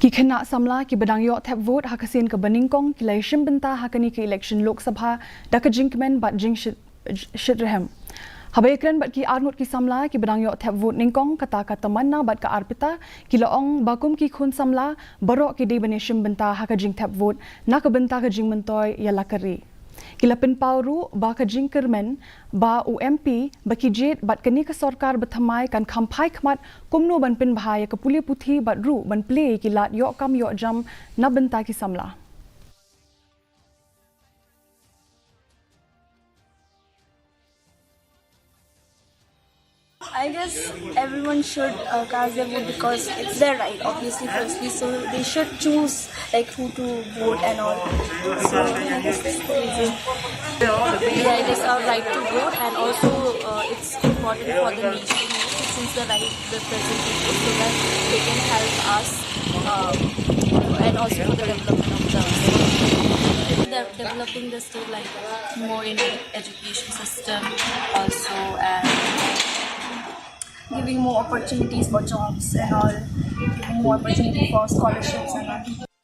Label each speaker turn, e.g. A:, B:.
A: Ki kena Samla ki badang yo Thep vote hakasin ke Nyngkong ki Iashim Bynta hakani ke election Lok Sabha da ke Jingkmen bat Jingshitrhem. Habayakran bat ki arnut ki Samla ki badang yo Thep vote Nyngkong kata tamanna bat ka arpita ki laong bakum ki khun Samla barok ki de Iashim Bynta haka jing Thep vote na ke Bynta ke Jingmentoy ya lakari. Kila pinpauru ba ka Jingkmen ba UMP ba ki jet bat kani ka sarkar bathamai kan khampai khmat kumno ban pin bahaya ka puli puthi bat ru ban play ki lat yo kam yo jam na Bynta ki Samla.
B: I guess everyone should cast their vote because it's their right, obviously, firstly. So they should choose like who to vote and all. So I guess that's the reason. Yeah, it is our right to vote, and also it's important for the nation since the right the present people so that they can help us and also for the development of the state. Developing the state like more in education system also and giving more opportunities for jobs and all, giving more opportunity for scholarships and all.